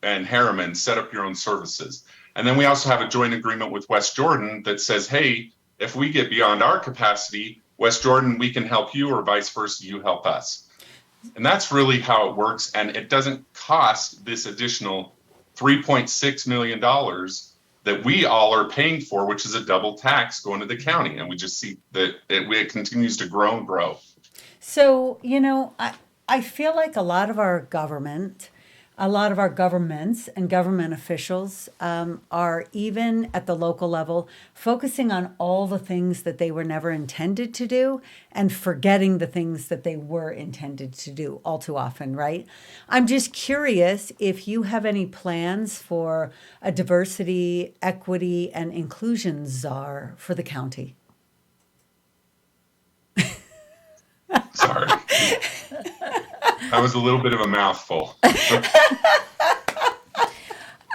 and Harriman set up your own services. And then we also have a joint agreement with West Jordan that says, hey, if we get beyond our capacity, West Jordan, we can help you, or vice versa, you help us. And that's really how it works. And it doesn't cost this additional $3.6 million that we all are paying for, which is a double tax going to the county. And we just see that it continues to grow and grow. So, I feel like a lot of our governments and government officials are, even at the local level, focusing on all the things that they were never intended to do and forgetting the things that they were intended to do all too often, right? I'm just curious if you have any plans for a diversity, equity, and inclusion czar for the county. Sorry. That was a little bit of a mouthful.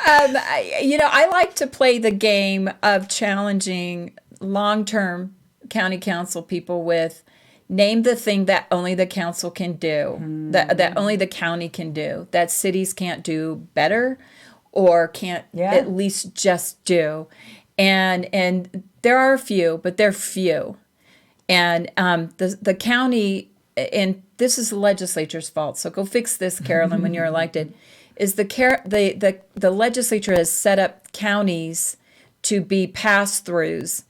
I like to play the game of challenging long-term county council people with name the thing that only the council can do, that only the county can do, that cities can't do better or can't at least just do. And there are a few, but they're few. And the county, and this is the legislature's fault, so go fix this, Carolyn, when you're elected, is the legislature has set up counties to be pass-throughs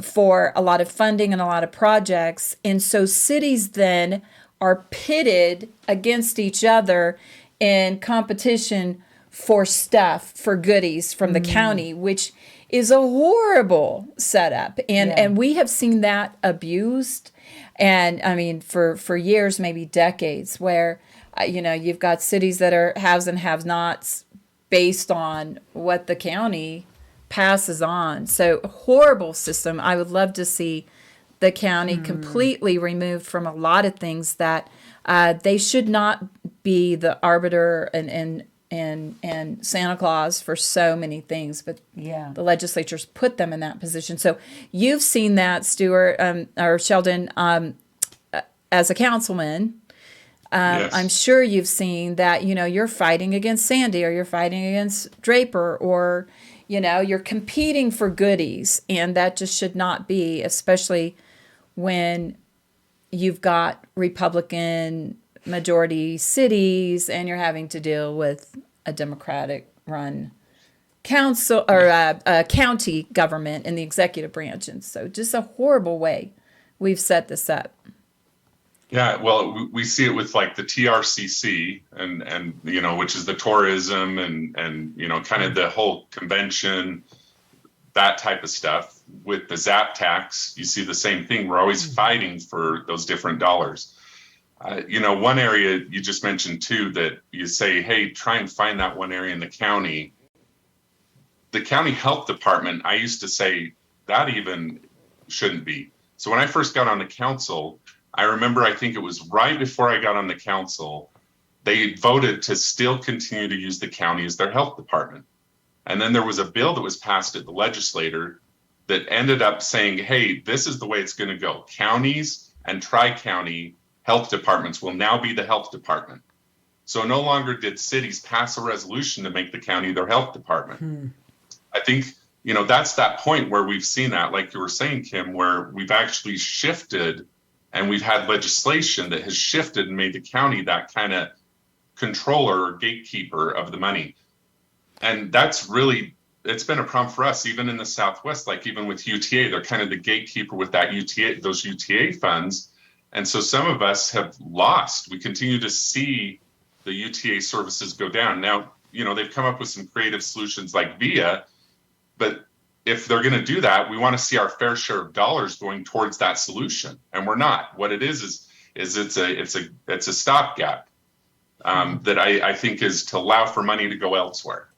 for a lot of funding and a lot of projects. And so cities then are pitted against each other in competition for stuff, for goodies from the county, which is a horrible setup. And we have seen that abused. And I mean, for years, maybe decades, where, you've got cities that are haves and have-nots based on what the county passes on. So horrible system. I would love to see the county completely removed from a lot of things that they should not be the arbiter and Santa Claus for so many things, but the legislature's put them in that position. So you've seen that, Stewart, or Sheldon, as a councilman. Yes. I'm sure you've seen that, you're fighting against Sandy, or you're fighting against Draper, or, you're competing for goodies. And that just should not be, especially when you've got Republican majority cities and you're having to deal with a Democratic run council or a county government in the executive branch. And so just a horrible way we've set this up. Yeah, well, we see it with like the TRCC and which is the tourism and kind of the whole convention, that type of stuff. With the ZAP tax, you see the same thing. We're always fighting for those different dollars. One area you just mentioned too, that you say, hey, try and find that one area in the county. The county health department, I used to say that even shouldn't be. So when I first got on the council, I remember, I think it was right before I got on the council, they voted to still continue to use the county as their health department. And then there was a bill that was passed at the legislature that ended up saying, hey, this is the way it's going to go. Counties and tri-county health departments will now be the health department. So no longer did cities pass a resolution to make the county their health department. I think, that's that point where we've seen that, like you were saying, Kim, where we've actually shifted and we've had legislation that has shifted and made the county that kind of controller or gatekeeper of the money. And that's really, it's been a problem for us, even in the Southwest, like even with UTA, they're kind of the gatekeeper with that UTA, those UTA funds. And so some of us have lost. We continue to see the UTA services go down. Now, they've come up with some creative solutions like VIA, but if they're going to do that, we want to see our fair share of dollars going towards that solution, and we're not. What it is it's a stopgap that I think is to allow for money to go elsewhere.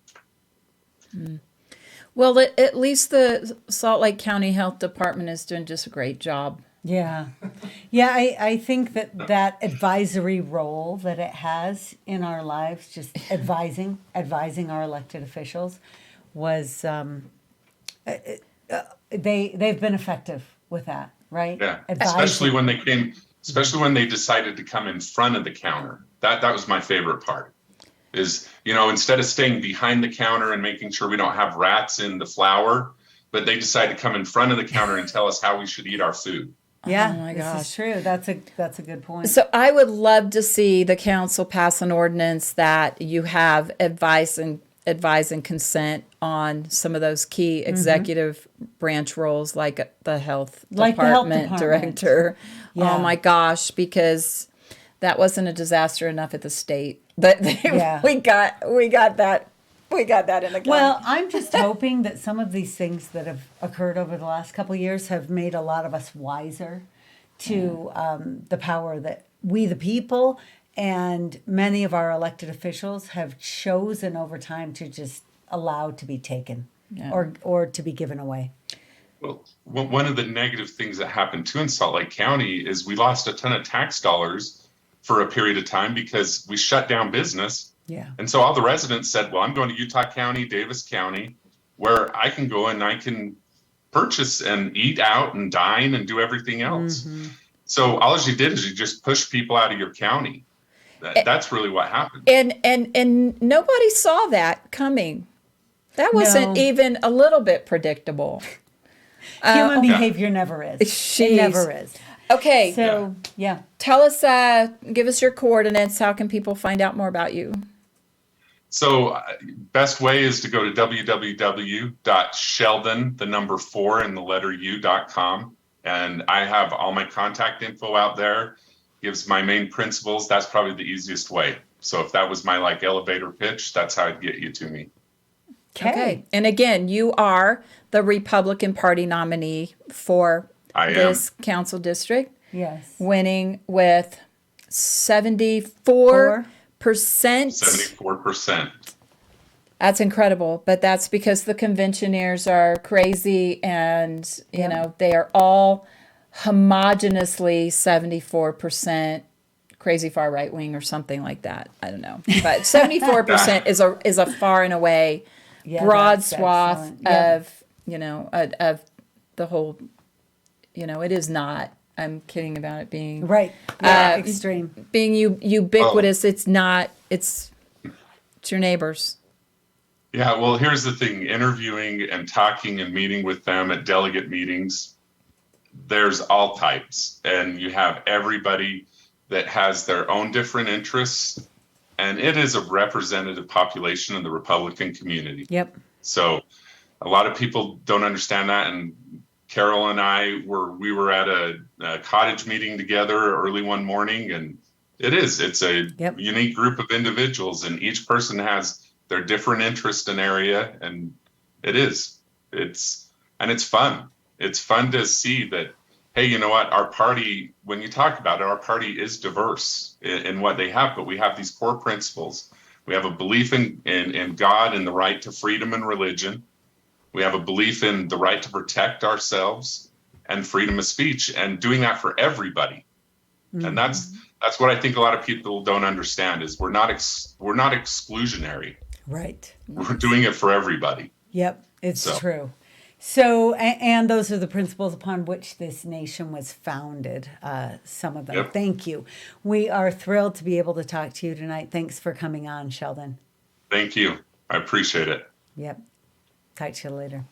Well, at least the Salt Lake County Health Department is doing just a great job. Yeah. I think that advisory role that it has in our lives, just advising our elected officials, was they've been effective with that, right? Yeah, Advising. especially when they decided to come in front of the counter. That was my favorite part. Is instead of staying behind the counter and making sure we don't have rats in the flour, but they decide to come in front of the counter and tell us how we should eat our food. Yeah, Oh my this gosh. is true. That's a good point. So I would love to see the council pass an ordinance that you have advice and consent on some of those key executive branch roles, like the health Like the health department department. director. Yeah. Oh my gosh, because that wasn't a disaster enough at the state. But Yeah. we got that in the county. Well, I'm just hoping that some of these things that have occurred over the last couple of years have made a lot of us wiser to the power that we, the people, and many of our elected officials have chosen over time to just allow to be taken or to be given away. Well, one of the negative things that happened too in Salt Lake County is we lost a ton of tax dollars for a period of time because we shut down business. Yeah. And so all the residents said, well, I'm going to Utah County, Davis County, where I can go and I can purchase and eat out and dine and do everything else. Mm-hmm. So all you did is you just pushed people out of your county. That's really what happened. And nobody saw that coming. That wasn't No. even a little bit predictable. Human behavior never is. Jeez. It never is. Okay, So, yeah. tell us, give us your coordinates. How can people find out more about you? So best way is to go to www.sheldon, the number 4 and the letter u.com. And I have all my contact info out there, gives my main principles. That's probably the easiest way. So if that was my like elevator pitch, that's how I'd get you to me. Okay. And again, you are the Republican Party nominee for I am. this council district, Yes. winning with 74%. 74%. That's incredible, but that's because the conventioneers are crazy and, you know, they are all homogeneously 74% crazy far right wing or something like that. I don't know. But 74% is a far and away Yeah, broad that's swath excellent. Yeah. of, you know, of the whole, you know, it is not. I'm kidding about it being Right. Yeah, extreme. being ubiquitous. It's not. It's your neighbors. Yeah, well, here's the thing. Interviewing and talking and meeting with them at delegate meetings, there's all types. And you have everybody that has their own different interests. And it is a representative population of the Republican community. Yep. So a lot of people don't understand that. And Carol and I were at a cottage meeting together early one morning, and it's a Yep. unique group of individuals, and each person has their different interest and area, and it's fun. It's fun to see that, hey, you know what, our party, when you talk about it, our party is diverse in what they have, but we have these core principles. We have a belief in God and the right to freedom and religion. We have a belief in the right to protect ourselves and freedom of speech, and doing that for everybody. Mm-hmm. And that's what I think a lot of people don't understand is we're not exclusionary. Right. We're doing it for everybody. Yep. It's true. So, and those are the principles upon which this nation was founded, some of them. Yep. Thank you. We are thrilled to be able to talk to you tonight. Thanks for coming on, Sheldon. Thank you. I appreciate it. Yep. Talk to you later.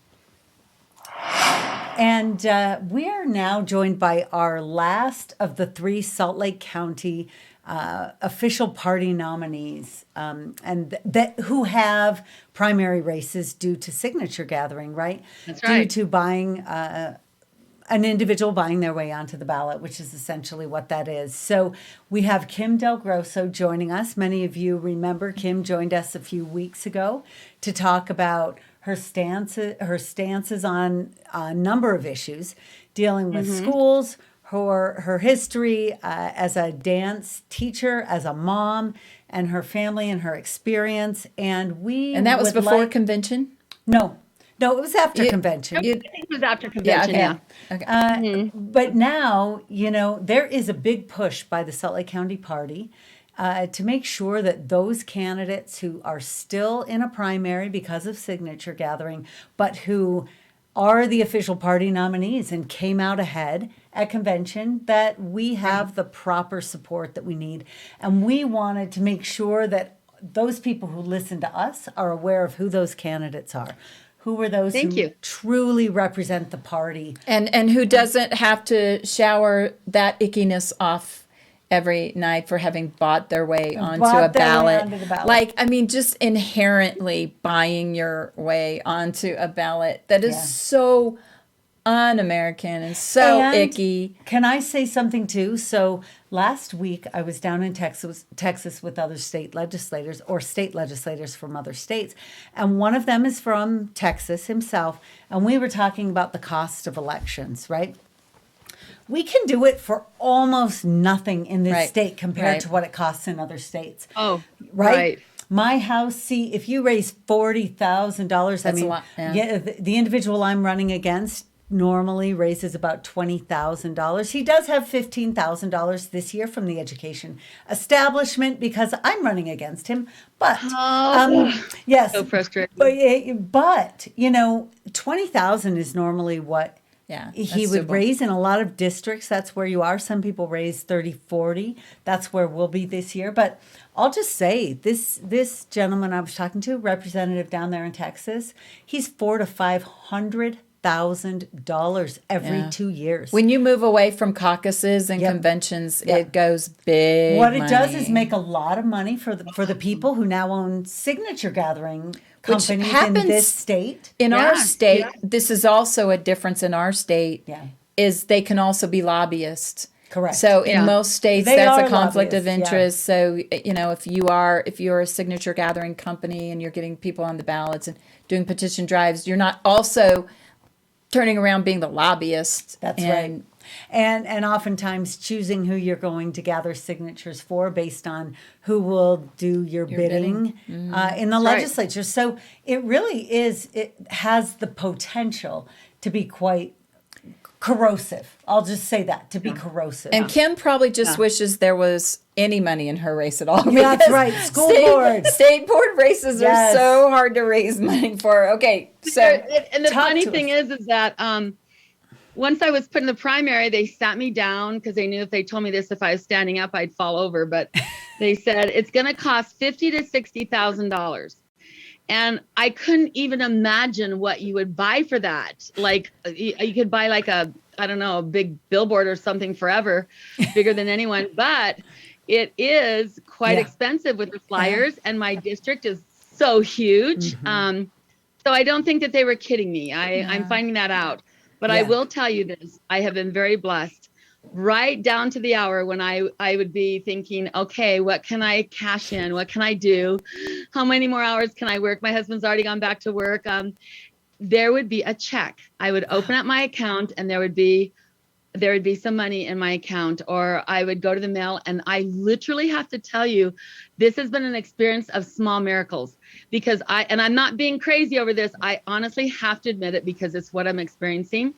And we are now joined by our last of the 3 Salt Lake County official party nominees, and who have primary races due to signature gathering, right? That's right. Due to buying an individual buying their way onto the ballot, which is essentially what that is. So we have Kim DelGrosso joining us. Many of you remember Kim joined us a few weeks ago to talk about her stances on a number of issues, dealing with schools, her history as a dance teacher, as a mom, and her family and her experience. And that was before convention? No, it was after convention. I think it was after convention, yeah. Okay. But now, there is a big push by the Salt Lake County Party to make sure that those candidates who are still in a primary because of signature gathering, but who are the official party nominees and came out ahead at convention, that we have the proper support that we need. And we wanted to make sure that those people who listen to us are aware of who those candidates are, Who are those Thank who you. truly represent the party? And who doesn't have to shower that ickiness off every night for having bought their way onto a Bought their way ballot. onto the ballot. Like, I mean, just inherently buying your way onto a ballot. That is Yeah. so un-American and so And icky. Can I say something too? So last week I was down in Texas with other state legislators or state legislators from other states. And one of them is from Texas himself. And we were talking about the cost of elections, right? We can do it for almost nothing in this Right. state compared Right. to what it costs in other states. Oh, Right? right. My house, see, if you raise $40,000, I That's a mean, lot, yeah. the individual I'm running against normally raises about $20,000. He does have $15,000 this year from the education establishment because I'm running against him. But yes, So frustrating. But you know, 20,000 is normally what Yeah, he that's would doable. raise in a lot of districts. That's where you are. Some people raise 30, 40. That's where we'll be this year. But I'll just say this gentleman I was talking to, representative down there in Texas, he's $400,000 to $500,000 every Yeah. 2 years. When you move away from caucuses and Yep. conventions, Yep. it goes big. What it does money. is make a lot of money for the people who now own signature gathering Which companies in happens this state. In our Yeah, state, yeah. this is also a difference in our state. Yeah. Is they can also be lobbyists. Correct. So in Yeah. most states, They that's a are conflict of lobbyists, yeah. interest. So you know, if you're a signature gathering company and you're getting people on the ballots and doing petition drives, you're not also turning around being the lobbyist. That's and right. And oftentimes choosing who you're going to gather signatures for based on who will do your bidding, in the right. legislature. So it really it has the potential to be quite corrosive. I'll just say that, to be corrosive. And Kim probably just wishes there was any money in her race at all. Yeah, that's because right. School board. State board races Yes. are so hard to raise money for. Okay, so And the Talk funny to thing is that once I was put in the primary, they sat me down because they knew if they told me this, if I was standing up, I'd fall over. But they said it's going to cost $50,000 to $60,000. And I couldn't even imagine what you would buy for that. Like you could buy like a big billboard or something forever, bigger than anyone. But it is quite expensive with the flyers, and my district is so huge. So I don't think that they were kidding me. I'm finding that out. But I will tell you this, I have been very blessed. Right down to the hour when I would be thinking, okay, what can I cash in? What can I do? How many more hours can I work? My husband's already gone back to work. There would be a check. I would open up my account and there would be some money in my account, or I would go to the mail. And I literally have to tell you, this has been an experience of small miracles because I'm not being crazy over this. I honestly have to admit it because it's what I'm experiencing.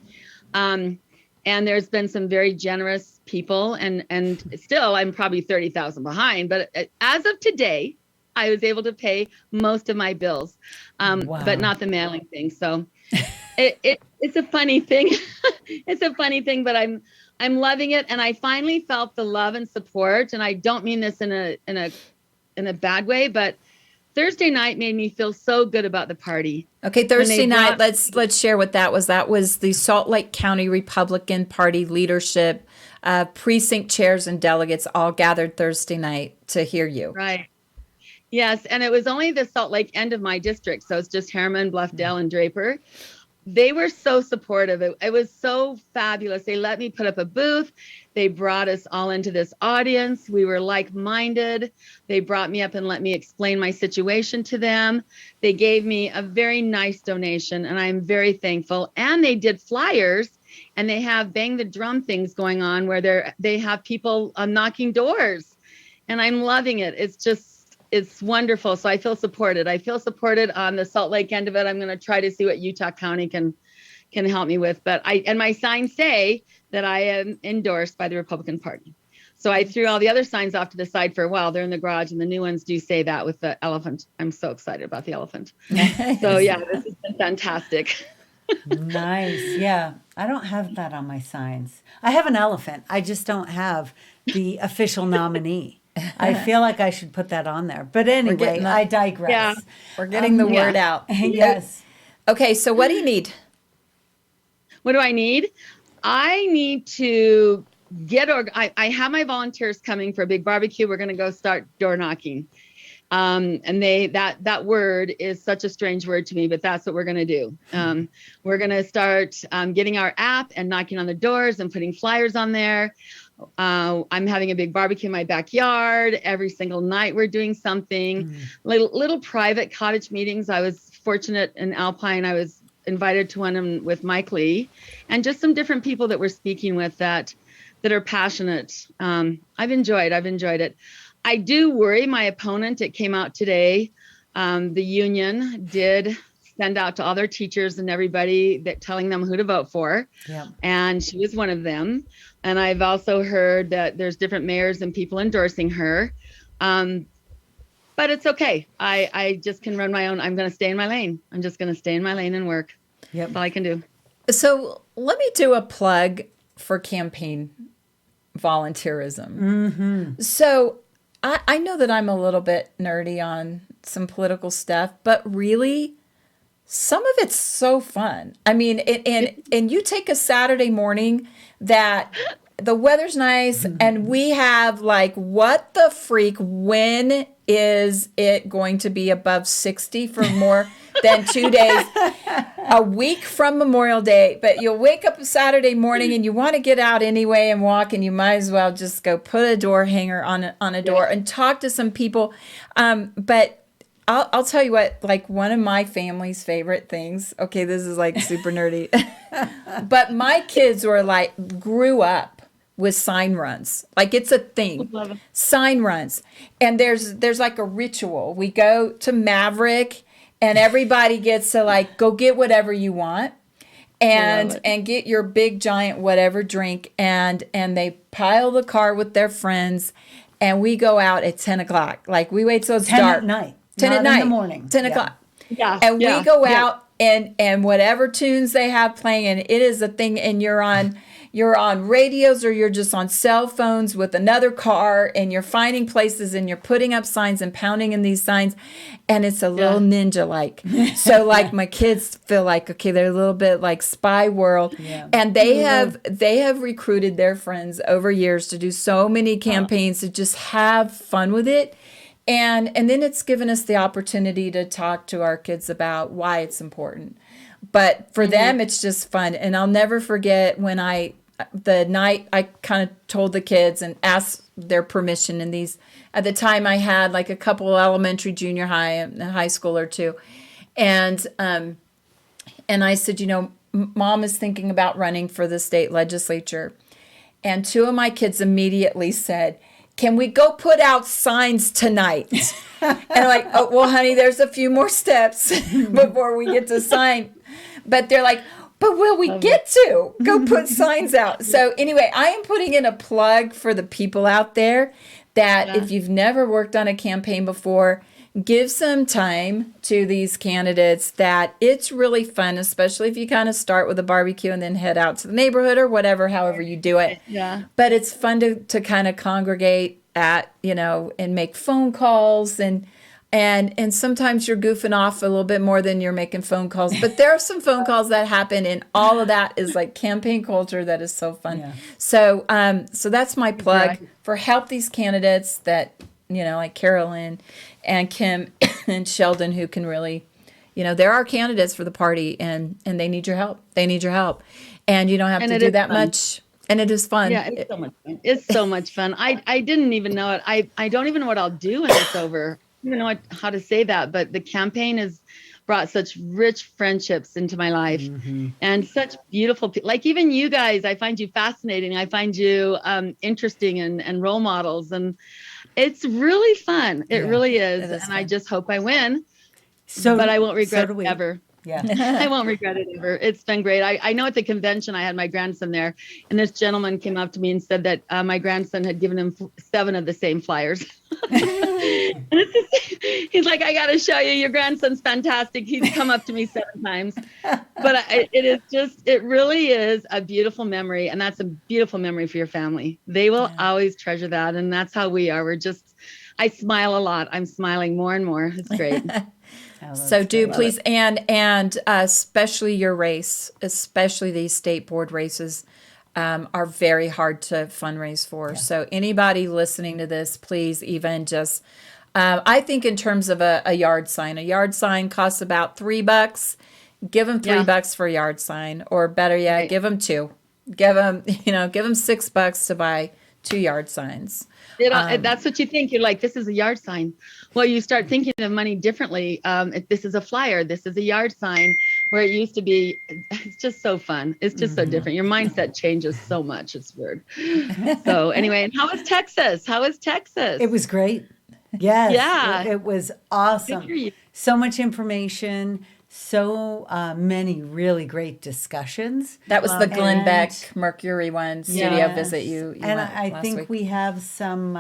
And there's been some very generous people and still I'm probably 30,000 behind, but as of today, I was able to pay most of my bills, but not the mailing thing. So it's a funny thing. It's a funny thing, but I'm loving it. And I finally felt the love and support. And I don't mean this in a bad way, but Thursday night made me feel so good about the party. okay, Thursday night, brought- let's share what that was. That was the Salt Lake County Republican Party leadership, precinct chairs and delegates all gathered Thursday night to hear you. Right. Yes. And it was only the Salt Lake end of my district. So it's just Harriman, Bluffdale, and Draper. They were so supportive. It was so fabulous. They let me put up a booth. They brought us all into this audience. We were like-minded. They brought me up and let me explain my situation to them. They gave me a very nice donation, and I'm very thankful. And they did flyers, and they have bang the drum things going on where they have people knocking doors, and I'm loving it. It's wonderful. So I feel supported. I feel supported on the Salt Lake end of it. I'm going to try to see what Utah County can help me with. But my signs say that I am endorsed by the Republican Party. So I threw all the other signs off to the side for a while. They're in the garage, and the new ones do say that with the elephant. I'm so excited about the elephant. So yeah, this has been fantastic. Nice. Yeah. I don't have that on my signs. I have an elephant. I just don't have the official nominee. I feel like I should put that on there. But anyway, getting I digress. Yeah. We're getting the word out. Yes. Okay, so what do you need? What do I need? I need to I have my volunteers coming for a big barbecue. We're going to go start door knocking. And that word is such a strange word to me, but that's what we're going to do. We're going to start getting our app and knocking on the doors and putting flyers on there. I'm having a big barbecue in my backyard. Every single night we're doing something. Little private cottage meetings. I was fortunate in Alpine. I was invited to one with Mike Lee, and just some different people that we're speaking with that are passionate. I've enjoyed it. I do worry my opponent. It came out today. The union did send out to all their teachers and everybody that telling them who to vote for. Yeah. And she was one of them. And I've also heard that there's different mayors and people endorsing her. But it's okay. I just can run my own. I'm going to stay in my lane. I'm just going to stay in my lane and work. Yep. That's all I can do. So let me do a plug for campaign volunteerism. Mm-hmm. So I know that I'm a little bit nerdy on some political stuff, but really, some of it's so fun. I mean, and you take a Saturday morning that the weather's nice and we have like, what the freak, when is it going to be above 60 for more than 2 days? A week from Memorial Day, but you'll wake up a Saturday morning and you want to get out anyway and walk, and you might as well just go put a door hanger on a door and talk to some people. But I'll tell you what, like one of my family's favorite things, okay, this is like super nerdy, but my kids grew up with sign runs. Like it's a thing. Love it. Sign runs. And there's like a ritual. We go to Maverick and everybody gets to like go get whatever you want and get your big giant whatever drink, and they pile the car with their friends, and we go out at 10 o'clock. Like we wait till it's 10 dark. at night. 10 not at night. in the morning. 10 Yeah. o'clock. Yeah. And we go out and whatever tunes they have playing, and it is a thing, and you're on radios or you're just on cell phones with another car, and you're finding places and you're putting up signs and pounding in these signs, and it's a little ninja like. So like my kids feel like, okay, they're a little bit like Spy World. Yeah. And they have recruited their friends over years to do so many campaigns to just have fun with it. And then it's given us the opportunity to talk to our kids about why it's important. But for them, it's just fun. And I'll never forget when the night I kind of told the kids and asked their permission. And at the time I had like a couple elementary, junior high, and high school or two. And I said, Mom is thinking about running for the state legislature. And two of my kids immediately said, can we go put out signs tonight? And I'm like, oh, well, honey, there's a few more steps before we get to sign. But they're like, but will we get to go put signs out? So anyway, I am putting in a plug for the people out there that if you've never worked on a campaign before, give some time to these candidates. That it's really fun, especially if you kind of start with a barbecue and then head out to the neighborhood or whatever, however you do it. Yeah. But it's fun to kind of congregate at, and make phone calls and sometimes you're goofing off a little bit more than you're making phone calls. But there are some phone calls that happen, and all of that is like campaign culture that is so fun. Yeah. So that's my plug for help these candidates that, like Carolyn and Kim and Sheldon, who can really, there are candidates for the party, and they need your help. They need your help. And you don't have to do that much. And it is fun. Yeah, it's so much fun. It's so much fun. I didn't even know it. I don't even know what I'll do when it's over. I don't even know how to say that, but the campaign has brought such rich friendships into my life and such beautiful people. Like even you guys, I find you fascinating. I find you interesting and role models. And it's really fun. It really is. And fun. I just hope I win. But I won't regret it ever. Yeah. I won't regret it ever. It's been great. I know at the convention I had my grandson there, and this gentleman came up to me and said that my grandson had given him 7 of the same flyers. He's like, I got to show you, your grandson's fantastic. He's come up to me 7 times. But it really is a beautiful memory. And that's a beautiful memory for your family. They will always treasure that. And that's how we are. We're just I smile a lot. I'm smiling more and more. It's great. So do please, and especially your race, especially these state board races, are very hard to fundraise for. Yeah. So anybody listening to this, please even just, I think in terms of a yard sign costs about $3. Give them $3 for a yard sign, or better yet, give them $2. Give them $6 to buy 2 yard signs. That's what you think. You're like, this is a yard sign. Well, you start thinking of money differently. If this is a flyer, this is a yard sign, where it used to be. It's just so fun. It's just so different. Your mindset changes so much. It's weird. So anyway, and how was Texas? It was great. Yes. Yeah. It was awesome. So much information. So many really great discussions. That was the Glenn Beck Mercury one studio visit you and I think week. We have some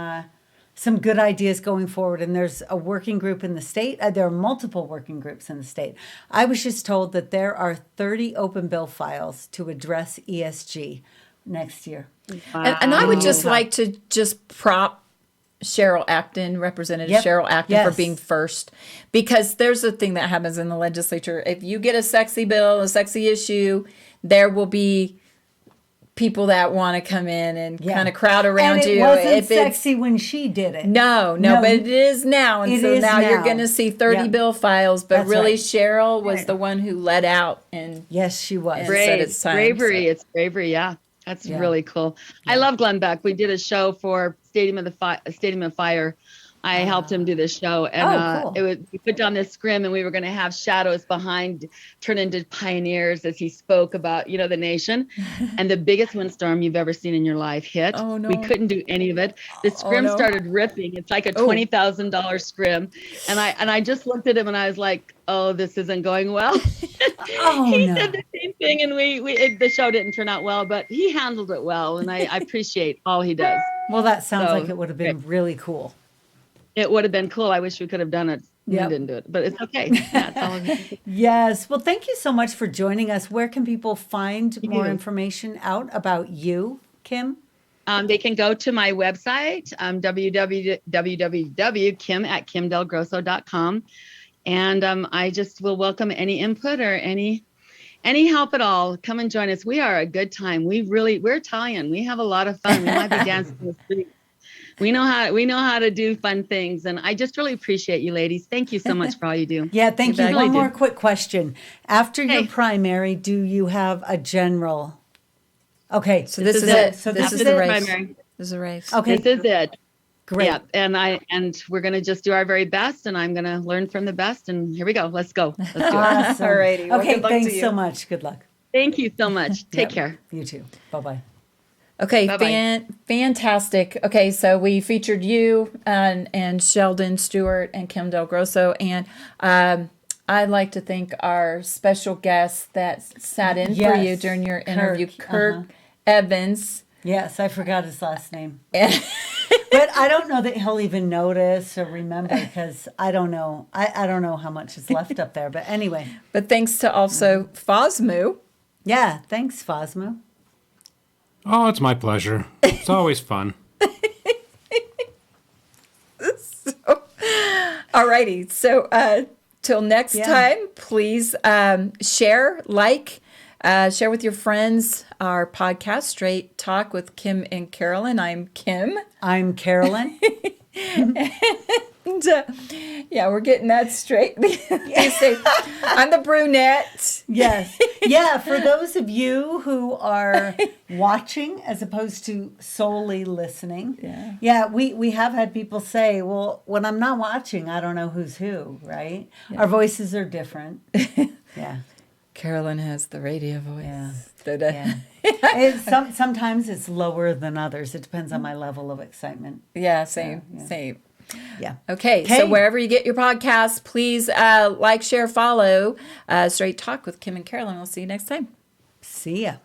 good ideas going forward. And there's a working group in the state. There are multiple working groups in the state. I was just told that there are 30 open bill files to address ESG next year. Wow. And I would just like to prop Cheryl Acton, Representative Cheryl Acton, for being first, because there's a thing that happens in the legislature. If you get a sexy bill, a sexy issue, there will be people that want to come in and kind of crowd around and you. It wasn't sexy when she did it. No, but it is now. And so now you're going to see 30 bill files, but really Cheryl was the one who led out. And yes, she was. Bravery. It's bravery. Yeah. That's really cool. Yeah. I love Glenn Beck. We did a show for Stadium of Fire. I helped him do this show, and we put down this scrim, and we were going to have shadows behind turn into pioneers as he spoke about, the nation. And the biggest windstorm you've ever seen in your life hit. Oh, no. We couldn't do any of it. The scrim started ripping. It's like a $20,000 scrim, and I just looked at him and I was like, "Oh, this isn't going well." He said the same thing, and the show didn't turn out well, but he handled it well, and I appreciate all he does. Well, that sounds like it would have been really cool. It would have been cool. I wish we could have done it. Yep. We didn't do it, but it's okay. Yes. Well, thank you so much for joining us. Where can people find more information out about you, Kim? They can go to my website, www.kim@kimdelgrosso.com. And I just will welcome any input or any help at all. Come and join us. We are a good time. We're Italian. We have a lot of fun. We might be dancing in the street. We know how to do fun things, and I just really appreciate you, ladies. Thank you so much for all you do. Yeah, thank you. One more quick question: after your primary, do you have a general? Okay, so this is it. So this is the race. Primary. This is a race. Okay, this is it. Great. Yeah, and we're gonna just do our very best, and I'm gonna learn from the best. And here we go. Let's go. Let's do it. Awesome. All righty. Well, okay, thanks so much. Good luck. Thank you so much. Take care. You too. Bye-bye. Okay, fantastic. Okay, so we featured you and Sheldon Stewart and Kim DelGrosso, and I'd like to thank our special guest that sat in for you during your interview, Kurk Evans. Yes, I forgot his last name. But I don't know that he'll even notice or remember, because I don't know. I don't know how much is left up there. But anyway. But thanks to also Fosmu. Yeah, thanks, Fosmu. Oh, it's my pleasure. It's always fun. All righty. So till next time, please share with your friends our podcast, Straight Talk with Kim and Carolyn. I'm Kim. I'm Carolyn. And, we're getting that straight. I'm the brunette. Yes. Yeah, for those of you who are watching as opposed to solely listening. Yeah, we have had people say, well, when I'm not watching, I don't know who's who, right? Yeah. Our voices are different. Yeah. Carolyn has the radio voice. Yeah. Sometimes it's lower than others. It depends on my level of excitement. Yeah, same. Yeah. Okay. So wherever you get your podcasts, please like, share, follow Straight Talk with Kim and Carolyn. We'll see you next time. See ya.